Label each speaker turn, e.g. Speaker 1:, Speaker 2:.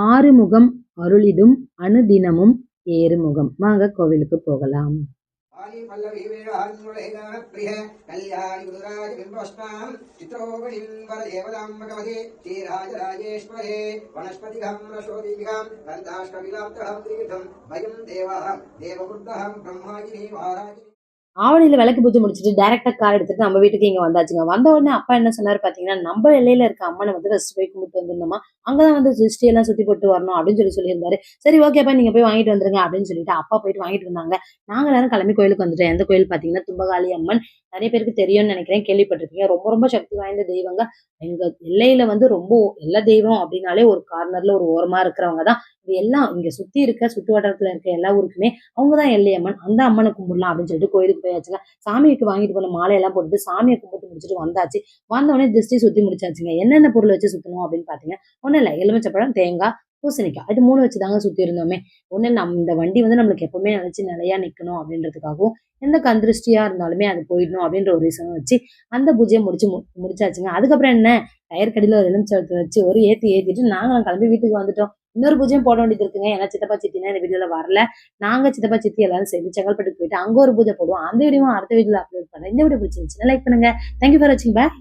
Speaker 1: ஆறுமுகம் அருளிடும் அனுதினமும் ஏறுமுகம். வாங்க கோவிலுக்கு போகலாம். ஆவணியில விளக்கு பூஜை முடிச்சுட்டு டைரக்டா கார் எடுத்துட்டு நம்ம வீட்டுக்கு இங்க வந்தாச்சுங்க. வந்த உடனே அப்பா என்ன சொன்னாரு பாத்தீங்கன்னா, நம்ம எல்லையில இருக்க அம்மனை வந்து ஃபர்ஸ்ட் போய் கும்பிட்டு வந்துடணுமா, அங்கதான் வந்து திருஷ்டி எல்லாம் சுத்தி போட்டு வரணும் அப்படின்னு சொல்லியிருந்தாரு. சரி ஓகேப்பா நீங்க போய் வாங்கிட்டு வந்துருங்க அப்படின்னு சொல்லிட்டு அப்பா போயிட்டு வாங்கிட்டு வந்தாங்க. நாங்க எல்லாரும் கிளம்பி கோயிலுக்கு வந்துட்டோம். எந்த கோயில் பாத்தீங்கன்னா தும்பகாளி அம்மன். நிறைய பேருக்கு தெரியும்னு நினைக்கிறேன், கேள்விப்பட்டிருக்கீங்க. ரொம்ப ரொம்ப சக்தி வாய்ந்த தெய்வங்க. எங்க எல்லையில வந்து ரொம்ப எல்லா தெய்வம் அப்படின்னாலே ஒரு கார்னர்ல ஒரு ஓரமா இருக்கிறவங்க தான். இது எல்லாம் இங்க சுத்தி இருக்க சுத்து வட்டாரத்துல இருக்க எல்லா ஊருக்குமே அவங்கதான் எல்லை அம்மன். அந்த அம்மனை கும்பிடலாம் அப்படின்னு சொல்லிட்டு கோயிலுக்கு போயாச்சுங்க. சாமிக்கு வாங்கிட்டு போன மாலையெல்லாம் போட்டுட்டு சாமியை கும்பிட்டு முடிச்சுட்டு வந்தாச்சு. வந்தோடனே திருஷ்டி சுத்தி முடிச்சாச்சுங்க. என்னென்ன பொருள் வச்சு சுத்தணும் அப்படின்னு பாத்தீங்கன்னா, ஒண்ணும் இல்லை, எலுமிச்சப்பழம், தேங்காய், பூசணிக்காய், இது 3 வச்சு தாங்க சுத்தி இருந்தோமே. ஒண்ணு இந்த வண்டி வந்து நம்மளுக்கு எப்பவுமே நினைச்சு நிலையா நிக்கணும் அப்படின்றதுக்காகவும், எந்த கந்திருஷ்டியா இருந்தாலுமே அது போயிடணும் அப்படின்ற ஒரு ரீசனும் வச்சு அந்த பூஜையை முடிச்சாச்சுங்க. அதுக்கப்புறம் என்ன, டயர் கடியில ஒரு எலுமிச்சத்தை வச்சு ஒரு ஏத்திட்டு நாங்களும் கிளம்பி வீட்டுக்கு வந்துட்டோம். இன்னொரு பூஜையும் போட வேண்டியது இருக்குங்க. ஏன்னா சித்தப்பா சித்தினா இந்த வீடியோல வரல. நாங்க சித்தப்பா சித்தி எல்லாரும் சேர்ந்து செங்கல்பட்டுக்கு போயிட்டு அங்க ஒரு பூஜை போடுவோம். அந்த வீடியோவும் அடுத்த வீடியோல அப்லோட் பண்றேன். இந்த வீடியோ பிடிச்சிருந்துச்சுன்னா லைக் பண்ணுங்க. தேங்க்யூ ஃபார் வாட்சிங். பாய்.